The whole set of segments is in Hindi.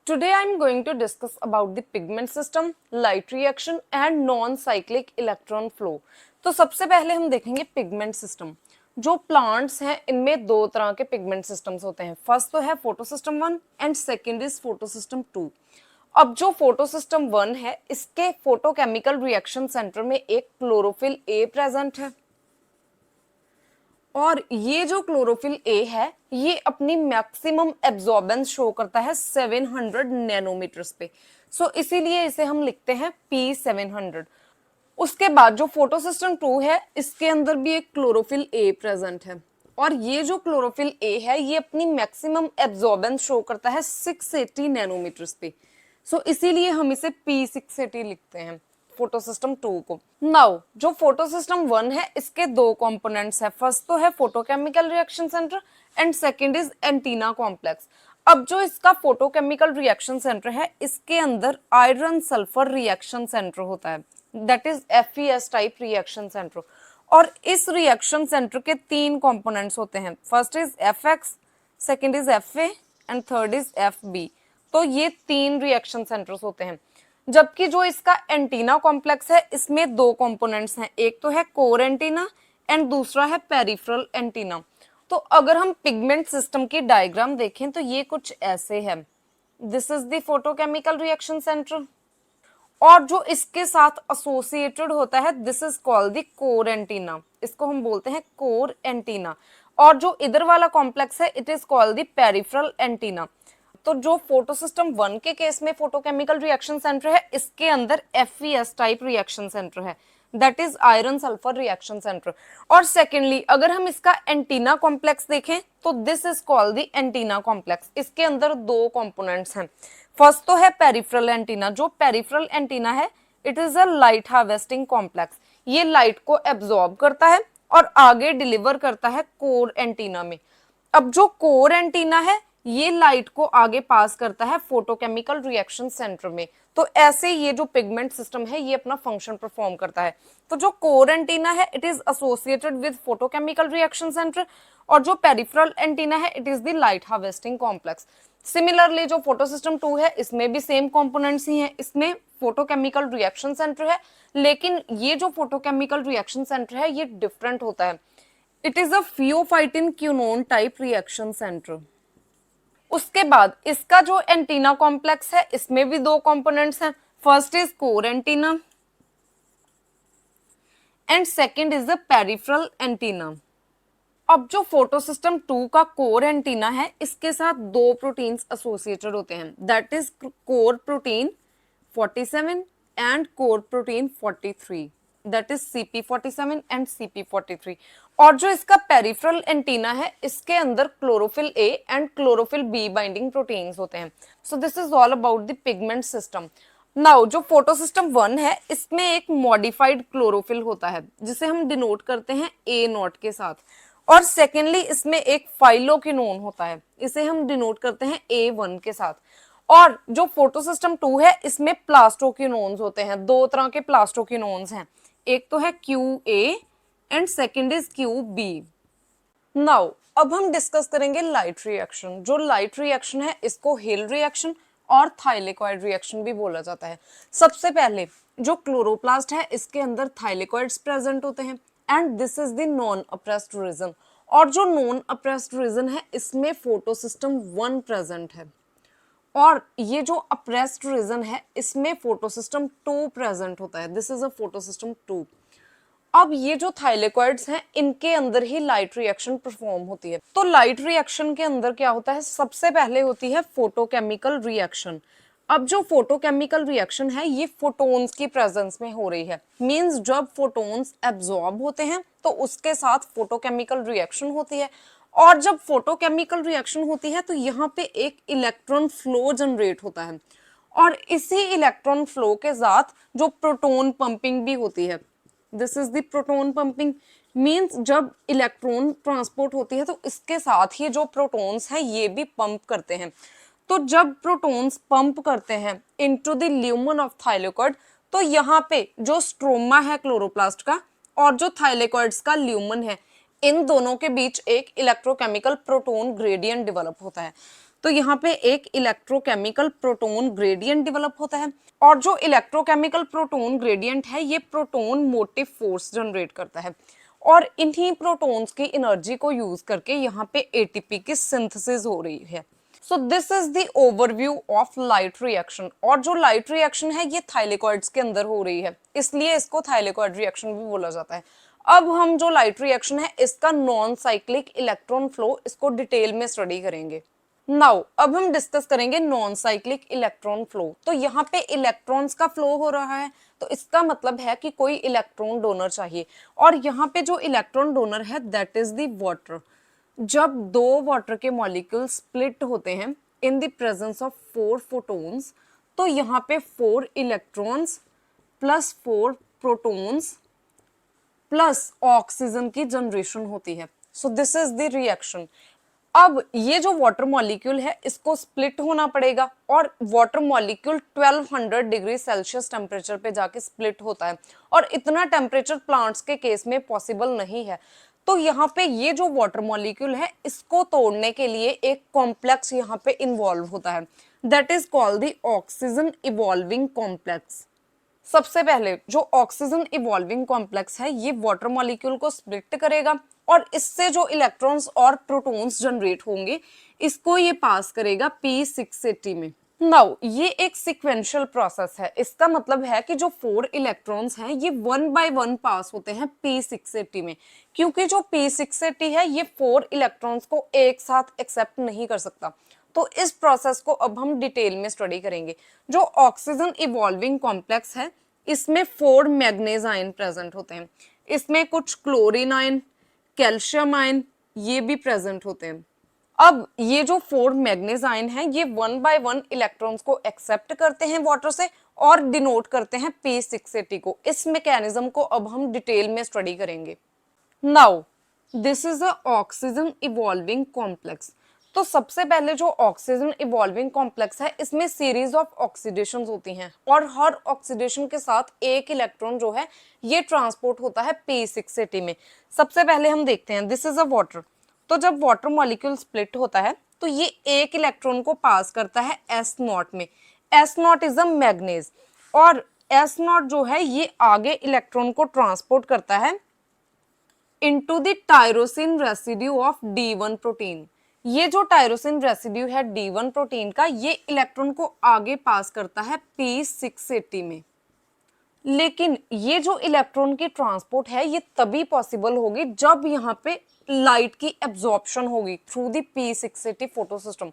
Today I am going to discuss about the pigment system, light reaction and non-cyclic electron flow. तो सबसे पहले हम देखेंगे पिगमेंट सिस्टम। जो प्लांट्स हैं इनमें दो तरह के पिगमेंट सिस्टम्स होते हैं। फर्स्ट तो है photosystem 1 and second is photosystem 2। अब जो फोटोसिस्टम 1 है इसके फोटोकेमिकल रिएक्शन सेंटर में एक क्लोरोफिल ए प्रेजेंट है और ये जो क्लोरोफिल ए है ये अपनी मैक्सिमम एब्जॉर्बेंस शो करता है 700 नैनोमीटर्स पे। सो इसीलिए इसे हम लिखते हैं P700। उसके बाद जो फोटोसिस्टम 2 है इसके अंदर भी एक क्लोरोफिल ए प्रेजेंट है और ये जो क्लोरोफिल ए है ये अपनी मैक्सिमम एब्जॉर्बेंस शो करता है 680 नैनोमीटर्स पे। सो इसीलिए हम इसे P680 लिखते हैं फोटोसिस्टम 2 को। नाउ जो फोटोसिस्टम 1 है इसके दो कंपोनेंट्स है। फर्स्ट तो है photochemical reaction centre and second is antenna complex. अब जो इसका फोटोकेमिकल रिएक्शन सेंटर है इसके अंदर आयरन सल्फर रिएक्शन सेंटर होता है, that is FeS type reaction centre. और इस रिएक्शन सेंटर के तीन कंपोनेंट्स होते हैं। First is FX, second is FA and third is FB। तो ये तीन रिएक्शन सेंटर्स होते हैं। जबकि जो इसका एंटीना कॉम्प्लेक्स है इसमें दो कंपोनेंट्स हैं, एक तो है कोर एंटीना एंड दूसरा है पेरिफेरल एंटीना। तो अगर हम पिगमेंट सिस्टम की डायग्राम देखें तो ये कुछ ऐसे है। This is the photochemical reaction centre और जो इसके साथ एसोसिएटेड होता है this is called the core antenna, इसको हम बोलते हैं कोर एंटीना। और जो इधर वाला कॉम्प्लेक्स है it is called the peripheral antenna. तो जो फोटोसिस्टम 1 के केस में फोटोकेमिकल रिएक्शन सेंटर है इसके अंदर FeS टाइप रिएक्शन सेंटर है, that is iron sulphur reaction centre. और सेकेंडली अगर हम इसका एंटीना कॉम्प्लेक्स देखें तो this is called the antenna complex. इसके अंदर दो कंपोनेंट्स हैं। फर्स्ट तो है पेरिफेरल एंटीना। जो पेरिफेरल एंटीना है it is a light harvesting complex. ये लाइट को एब्जॉर्ब करता है और आगे डिलीवर करता है कोर एंटीना में। अब जो कोर एंटीना है ये लाइट को आगे पास करता है फोटोकेमिकल रिएक्शन सेंटर में। तो ऐसे ये जो पिगमेंट सिस्टम है ये अपना फंक्शन परफॉर्म करता है। तो जो कोर एंटीना है it is associated with photochemical reaction centre और जो पेरिफेरल एंटीना है it is the light harvesting complex. Similarly जो फोटोसिस्टम 2 है इसमें भी सेम कंपोनेंट्स ही हैं। इसमें फोटोकेमिकल रिएक्शन सेंटर है लेकिन ये जो फोटोकेमिकल रिएक्शन सेंटर है ये डिफरेंट होता है। It is a pheophytin क्यूनोन type reaction centre. उसके बाद इसका जो एंटीना कॉम्प्लेक्स है इसमें भी दो कंपोनेंट्स हैं। First is core antenna and second is the peripheral antenna. अब जो फोटोसिस्टम 2 का कोर एंटीना है इसके साथ दो प्रोटीन्स एसोसिएटेड होते हैं, that is core protein 47 and core protein 43, that is CP47 and CP43। और जो इसका पेरिफेरल एंटीना है इसके अंदर chlorophyll A and chlorophyll B binding proteins होते हैं। So this is all about the pigment system. Now जो फोटोसिस्टम 1 है इसमें एक मॉडिफाइड क्लोरोफिल होता है जिसे हम डिनोट करते हैं A0 के साथ। और सेकेंडली इसमें एक फाइलोक्विनोन होता है, इसे हम डिनोट करते हैं A1 के साथ। और जो फोटोसिस्टम 2 है इसमें प्लास्टोक्विनोन्स होते हैं। दो तरह के प्लास्टोक्विनोन्स हैं, एक तो है QA and second is QB। Now अब हम डिस्कस करेंगे लाइट रिएक्शन। जो लाइट रिएक्शन है इसको हिल रिएक्शन और थाइलेकॉइड रिएक्शन भी बोला जाता है। सबसे पहले जो क्लोरोप्लास्ट है इसके अंदर थाइलेकॉइड्स प्रेजेंट होते हैं and this is the non appressed region. और जो नॉन अप्रेस्ड रीजन है इसमें फोटोसिस्टम 1 प्रेजेंट है और ये जो अप्रेस्ड रीजन है इसमें फोटोसिस्टम 2 प्रेजेंट होता है, दिस इज अ फोटोसिस्टम 2। अब ये जो थाइलेकॉइड्स हैं इनके अंदर ही लाइट रिएक्शन परफॉर्म होती है। तो लाइट रिएक्शन के अंदर क्या होता है, सबसे पहले होती है फोटोकेमिकल रिएक्शन। अब जो फोटोकेमिकल रिएक्शन है ये फोटोन्स की प्रेजेंस में हो रही है, मींस जब फोटोन्स एब्जॉर्ब होते हैं तो उसके साथ फोटोकेमिकल रिएक्शन होती है। और जब फोटोकेमिकल रिएक्शन होती है तो यहाँ पे एक इलेक्ट्रॉन फ्लो जनरेट होता है और इसी इलेक्ट्रॉन फ्लो के साथ जो प्रोटॉन पंपिंग भी होती है, this is the proton pumping. Means जब इलेक्ट्रॉन ट्रांसपोर्ट होती है तो इसके साथ ही जो प्रोटॉन्स हैं ये भी पंप करते हैं। तो जब प्रोटॉन्स पंप करते हैं into the lumen of thylakoid तो यहाँ पे जो स्ट्रोमा है क्लोरोप्लास्ट का और जो थाइलेकॉइड्स का ल्यूमन है इन दोनों के बीच एक इलेक्ट्रोकेमिकल प्रोटॉन ग्रेडियंट डेवलप होता है। तो यहाँ पे एक इलेक्ट्रोकेमिकल प्रोटॉन ग्रेडियंट डेवलप होता है, और जो इलेक्ट्रोकेमिकल प्रोटॉन ग्रेडियंट है ये प्रोटॉन मोटिव फोर्स जनरेट करता है, और इन्हीं प्रोटॉन्स की एनर्जी को यूज करके यहाँ पे एटीपी की सिंथेसिस हो रही है। So this is the overview of light reaction. और जो लाइट रिएक्शन है ये थाइलेकॉइड्स के अंदर हो रही है, इसलिए इसको थाइलेकॉइड रिएक्शन भी बोला जाता है। अब हम जो लाइट रिएक्शन है इसका नॉन साइक्लिक इलेक्ट्रॉन फ्लो, इसको डिटेल में स्टडी करेंगे। नाउ अब हम डिस्कस करेंगे नॉन साइक्लिक इलेक्ट्रॉन फ्लो। तो यहाँ पे इलेक्ट्रॉन्स का फ्लो हो रहा है, तो इसका मतलब है कि कोई इलेक्ट्रॉन डोनर चाहिए, और यहाँ पे जो इलेक्ट्रॉन डोनर है दैट इज द वाटर। जब दो वाटर के मॉलिक्यूल स्प्लिट होते हैं in the presence of 4 photons, तो यहाँ पे 4 electrons plus 4 protons plus oxygen की जनरेशन होती है। So this is the reaction. अब ये जो वाटर मॉलिक्यूल है इसको स्प्लिट होना पड़ेगा, और water molecule 1200 degree Celsius temperature पे जाके स्प्लिट होता है, और इतना टेम्परेचर प्लांट्स के केस में पॉसिबल नहीं है। तो यहाँ पे ये जो वाटर मॉलिक्यूल है इसको तोड़ने के लिए एक कॉम्प्लेक्स यहाँ पे इन्वॉल्व होता है, that is called the oxygen evolving complex. सबसे पहले जो ऑक्सीजन इवॉल्विंग कॉम्प्लेक्स है ये वाटर मॉलिक्यूल को स्प्लिट करेगा, और इससे जो इलेक्ट्रॉन्स और प्रोटॉन्स जनरेट होंगे इसको ये पास करेगा P680 में। नाउ ये एक सीक्वेंशियल प्रोसेस है, इसका मतलब है कि जो 4 इलेक्ट्रॉन्स हैं ये 1 बाय 1 पास होते हैं P680 में, क्योंकि जो P680 है ये 4 इलेक्ट्रॉन्स को एक साथ एक्सेप्ट नहीं कर सकता। तो इस प्रोसेस को अब हम डिटेल में स्टडी करेंगे। जो ऑक्सीजन इवॉल्विंग कॉम्प्लेक्स है इसमें 4 मैग्नीज आयन प्रेजेंट होते हैं, इसमें कुछ क्लोरीन आयन, कैल्शियम आयन ये भी प्रेजेंट होते हैं। अब ये जो 4 मैग्नीज आयन है ये 1 बाय 1 इलेक्ट्रॉन्स को एक्सेप्ट करते हैं वाटर से और डिनोट करते हैं P680 को। इस मैकेनिज्म को अब हम डिटेल में स्टडी करेंगे। Now this is a oxygen evolving complex. तो सबसे पहले जो ऑक्सीजन इवॉल्विंग कॉम्प्लेक्स है इसमें सीरीज ऑफ ऑक्सीडेशंस होती हैं, और हर ऑक्सीडेशन के साथ एक इलेक्ट्रॉन जो है ये ट्रांसपोर्ट होता है P680 में। सबसे पहले हम देखते हैं, दिस इज अ वाटर। तो जब वाटर मॉलिक्यूल स्प्लिट होता है तो ये एक इलेक्ट्रॉन को पास करता है S0 में। S0 इज अ मैग्नीज, और S0 जो है ये आगे इलेक्ट्रॉन को ट्रांसपोर्ट करता है into the tyrosine residue of D1 protein. ये जो टायरोसिन रेसिड्यू है D1 प्रोटीन का ये इलेक्ट्रॉन को आगे पास करता है P680 में। लेकिन ये जो इलेक्ट्रॉन की ट्रांसपोर्ट है ये तभी पॉसिबल होगी जब यहाँ पे लाइट की एब्जॉर्प्शन होगी through the P680 photo system.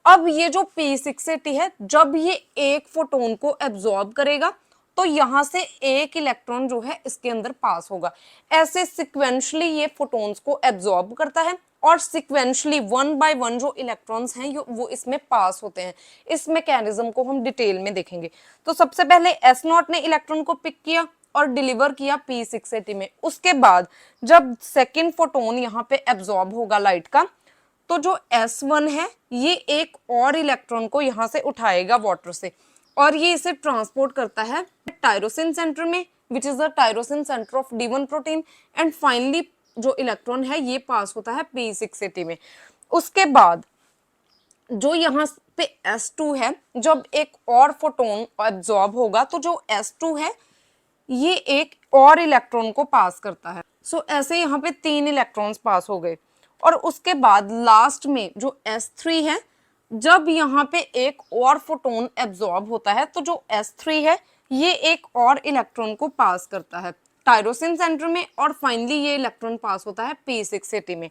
अब ये जो P680 है जब ये एक फोटोन को एब्जॉर्ब करेगा तो यहाँ से एक इलेक्ट्रॉन जो है इसके अंदर पास होगा। ऐसे सिक्वेंशली ये फोटोन्स को एब्जॉर्ब करता है, और सिक्वेंशली 1 बाय 1 जो इलेक्ट्रॉन्स हैं वो इसमें पास होते हैं। इस मैकेनिज्म को हम डिटेल में देखेंगे। तो सबसे पहले S0 ने इलेक्ट्रॉन को पिक किया और डिलीवर किया P680 में। उसके बाद जब सेकेंड फोटोन यहाँ पे एब्जॉर्ब होगा लाइट का, तो जो S1 है ये एक और इलेक्ट्रॉन को यहाँ से उठाएगा वाटर से, और ये इसे ट्रांसपोर्ट करता है टायरोसिन सेंटर में, which is the tyrosine centre of D1 protein, and finally जो इलेक्ट्रॉन है ये पास होता है P680 में। उसके बाद जो यहाँ पे S2 है, जब एक और फोटोन एब्जॉर्ब होगा तो जो S2 है ये एक और इलेक्ट्रॉन को पास करता है। सो ऐसे यहाँ पे 3 इलेक्ट्रॉन्स पास हो गए, और उसके बाद लास्ट में जो S3 है, जब यहाँ पे एक और फोटोन एब्जॉर्ब होता है तो जो S3 है ये एक और इलेक्ट्रॉन को पास करता है टायरोसिन सेंटर में, और फाइनली ये इलेक्ट्रॉन पास होता है P680 में।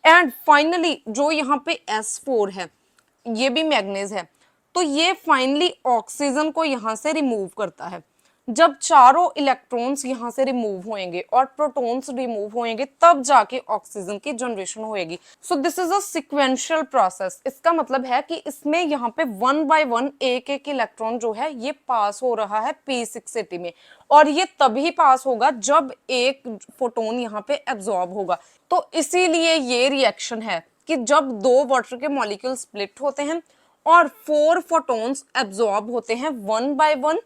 एंड फाइनली जो यहाँ पे S4 है ये भी मैग्नीज है, तो ये फाइनली ऑक्सीजन को यहाँ से रिमूव करता है। जब चारों इलेक्ट्रॉन्स यहाँ से रिमूव होंगे और प्रोटॉन्स रिमूव होंगे तब जाके ऑक्सीजन की जनरेशन होएगी। So this is a sequential process. इसका मतलब है कि इसमें यहाँ पे 1 बाय 1 एक एक इलेक्ट्रॉन जो है ये पास हो रहा है P680 में, और ये तभी पास होगा जब एक फोटोन यहाँ पे एब्जॉर्ब होगा। तो इसीलिए ये रिएक्शन है कि जब दो वाटर के मॉलिक्यूल स्प्लिट होते हैं और 4 फोटॉन्स एब्जॉर्ब होते हैं 1 बाय 1,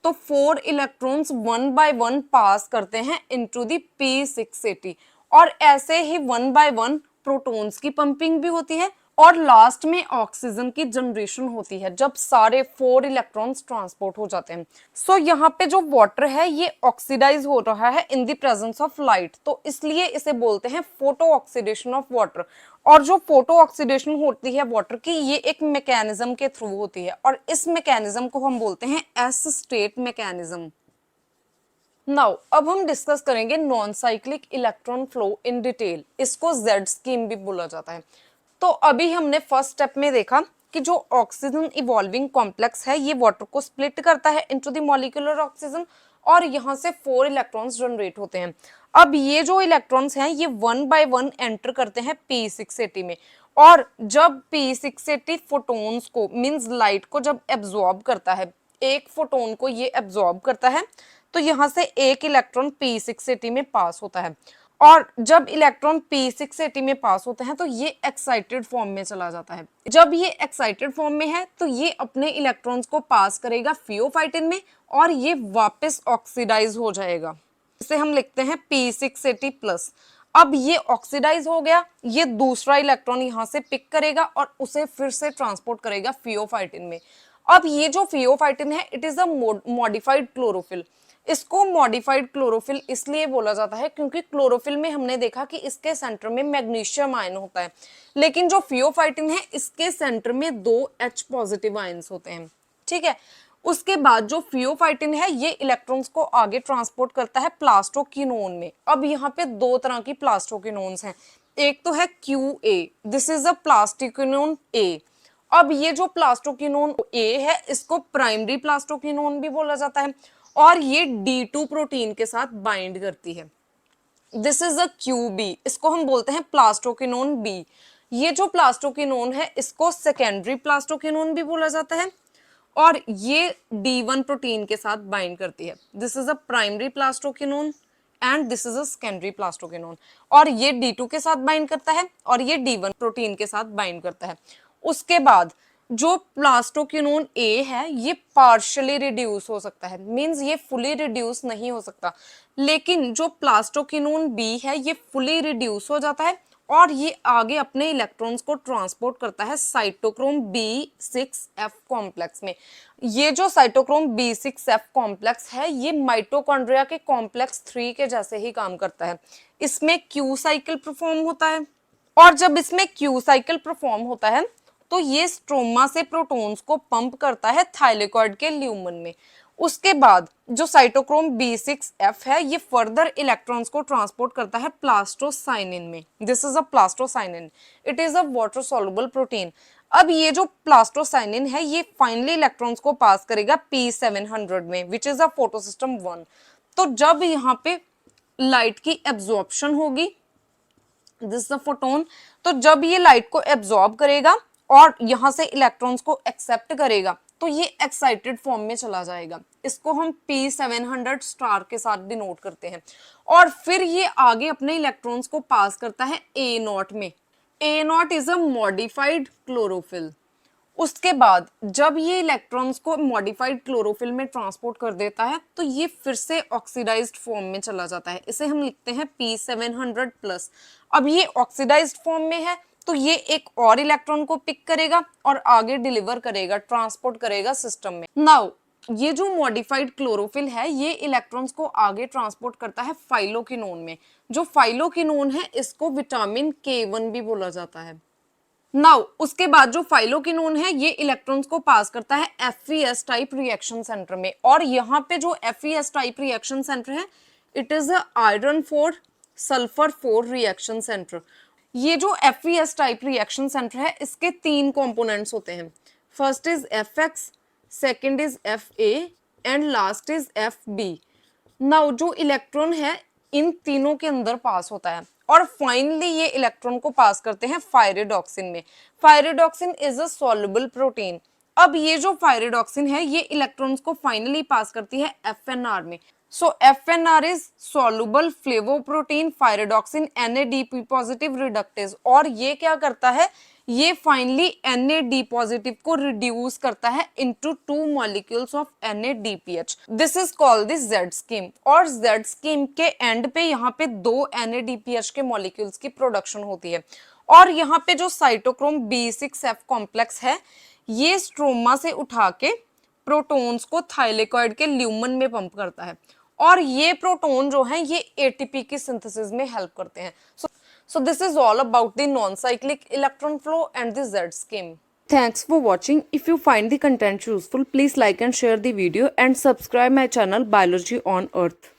तो 4 इलेक्ट्रॉन्स 1 बाय 1 पास करते हैं इनटू द P680, और ऐसे ही 1 बाय 1 प्रोटॉन्स की पंपिंग भी होती है और लास्ट में ऑक्सीजन की जनरेशन होती है जब सारे 4 इलेक्ट्रॉन्स ट्रांसपोर्ट हो जाते हैं। सो यहाँ पे जो वाटर है ये ऑक्सीडाइज हो रहा है in the presence of light, तो इसलिए इसे बोलते हैं फोटो ऑक्सीडेशन ऑफ वाटर। और जो फोटो ऑक्सीडेशन होती है वाटर की ये एक मैकेनिज्म के थ्रू होती है और इस मैकेनिज्म को हम बोलते हैं एस स्टेट मैकेनिज्म। नाउ अब हम डिस्कस करेंगे non cyclic electron flow in detail, इसको जेड स्कीम भी बोला जाता है। तो अभी हमने फर्स्ट स्टेप में देखा कि जो ऑक्सीजन इवॉल्विंग कॉम्प्लेक्स है ये वाटर को स्प्लिट करता है इनटू द मॉलिक्यूलर ऑक्सीजन और यहाँ से 4 इलेक्ट्रॉन्स जनरेट होते हैं। अब ये जो इलेक्ट्रॉन्स हैं ये 1 बाय 1 एंटर करते हैं P680 में, और जब P680 फोटोन्स को मींस लाइट को जब एब्जॉर्ब करता है, एक फोटोन को ये एब्जॉर्ब करता है, तो यहाँ से एक इलेक्ट्रॉन P680 में पास होता है। और जब इलेक्ट्रॉन P680 में पास होते हैं तो ये एक्साइटेड फॉर्म में चला जाता है। जब ये एक्साइटेड फॉर्म में है तो ये अपने इलेक्ट्रॉन्स को पास करेगा फियोफाइटिन में और ये वापस ऑक्सीडाइज हो जाएगा। इसे हम लिखते हैं P680 प्लस। अब ये ऑक्सीडाइज हो गया, ये दूसरा इलेक्ट्रॉन यहाँ से पिक करेगा और उसे फिर से ट्रांसपोर्ट करेगा फियोफाइटिन में। अब ये जो फियोफाइटिन है it is a modified chlorophyll. इसको मॉडिफाइड क्लोरोफिल इसलिए बोला जाता है क्योंकि क्लोरोफिल में हमने देखा कि इसके सेंटर में मैग्नीशियम आयन होता है, लेकिन जो फियोफाइटिन है इसके सेंटर में 2 H पॉजिटिव आयन्स होते हैं। ठीक है, उसके बाद जो फियोफाइटिन है ये इलेक्ट्रॉन्स को आगे ट्रांसपोर्ट करता है प्लास्टोकिनोन में। अब यहाँ पे 2 तरह की प्लास्टोकिनोन्स हैं, एक तो है QA, this is a plastoquinone A। अब ये जो प्लास्टोकिनोन A है इसको प्राइमरी प्लास्टोकिनोन भी बोला जाता है और ये D2 प्रोटीन के साथ बाइंड करती है। दिस इज अ QB, इसको हम बोलते हैं प्लास्टोकिनोन B। ये जो प्लास्टोकिनोन है इसको सेकेंडरी प्लास्टोकिनोन भी बोला जाता है और ये D1 प्रोटीन के साथ बाइंड करती है। This is a primary plastoquinone and this is a secondary plastoquinone, और ये D2 के साथ बाइंड करता है और ये D1 प्रोटीन के साथ बाइंड करता है। उसके बाद जो प्लास्टोक्विनोन ए है ये पार्शियली रिड्यूस हो सकता है, मींस ये फुली रिड्यूस नहीं हो सकता, लेकिन जो प्लास्टोक्विनोन बी है ये फुली रिड्यूस हो जाता है और ये आगे अपने इलेक्ट्रॉन्स को ट्रांसपोर्ट करता है साइटोक्रोम B6F कॉम्प्लेक्स में। ये जो साइटोक्रोम B6F कॉम्प्लेक्स है ये माइटोकॉन्ड्रिया के कॉम्प्लेक्स 3 के जैसे ही काम करता है। इसमें क्यू साइकिल परफॉर्म होता है और जब इसमें क्यू साइकिल परफॉर्म होता है तो ये स्ट्रोमा से प्रोटॉन्स को पंप करता है थाइलेकॉइड के ल्यूमन में। उसके बाद जो साइटोक्रोम B6F है ये फर्दर इलेक्ट्रॉन्स को ट्रांसपोर्ट करता है प्लास्टोसाइनिन में। This is a plastocyanin, it is a water soluble protein. अब ये जो प्लास्टोसाइनिन है ये फाइनली इलेक्ट्रॉन्स को पास करेगा P700 में, विच इज अ फोटोसिस्टम 1। तो जब यहाँ पे लाइट की एब्जॉर्प्शन होगी, दिस द फोटोन, तो जब ये लाइट को एब्जॉर्ब करेगा और यहां से इलेक्ट्रॉन्स को एक्सेप्ट करेगा तो ये एक्साइटेड फॉर्म में चला जाएगा। इसको हम P700 स्टार के साथ डिनोट करते हैं और फिर ये आगे अपने इलेक्ट्रॉन्स को पास करता है A0 में। A0 is a modified chlorophyll. उसके बाद जब ये इलेक्ट्रॉन्स को मॉडिफाइड क्लोरोफिल में ट्रांसपोर्ट कर देता है तो ये फिर से ऑक्सीडाइज्ड फॉर्म में चला जाता है। इसे हम लिखते हैं P700 प्लस। अब ये ऑक्सीडाइज्ड फॉर्म में है तो ये एक और इलेक्ट्रॉन को पिक करेगा और आगे डिलीवर करेगा, ट्रांसपोर्ट करेगा सिस्टम में। नाउ ये जो मॉडिफाइड क्लोरोफिल है ये इलेक्ट्रॉन्स को आगे ट्रांसपोर्ट करता है फाइलोकिनोन में। जो फाइलोकिनोन है इसको विटामिन K1 भी बोला जाता है। नाउ उसके बाद जो फाइलोकिनोन है ये इलेक्ट्रॉन्स को पास करता है FeS टाइप रिएक्शन सेंटर में, और यहाँ पे जो FeS टाइप रिएक्शन सेंटर है it is a iron 4 sulphur 4 reaction centre. ये जो FeS टाइप रिएक्शन सेंटर है इसके 3 कंपोनेंट्स होते हैं। First is FX, second is FA and last is FB। Now जो इलेक्ट्रॉन है इन तीनों के अंदर पास होता है और फाइनली ये इलेक्ट्रॉन को पास करते हैं फायरिडॉक्सिन में। फायरिडॉक्सिन इज अ सॉल्युबल प्रोटीन। अब ये जो फायरिडॉक्सिन है ये इलेक्ट्रॉन्स को फाइनली पास करती है FNR में। So FNR is soluble flavoprotein ferredoxin NADP positive reductase, और ये क्या करता है, ये फाइनली NAD पॉजिटिव को रिड्यूस करता है into 2 molecules of NADPH। This is called the Z scheme, और Z स्कीम के एंड पे यहाँ पे 2 NADPH के मॉलिक्यूल्स की प्रोडक्शन होती है और यहाँ पे जो साइटोक्रोम B6F कॉम्प्लेक्स है ये स्ट्रोमा से उठा के प्रोटॉन्स को थाइलेकॉइड के ल्यूमन में पंप करता है और ये प्रोटॉन जो है ये एटीपी की सिंथेसिस में हेल्प करते हैं. So this is all about the non-cyclic electron flow and the Z scheme. Thanks for watching. If you find the content useful, please like and share the video and subscribe my channel Biology on Earth.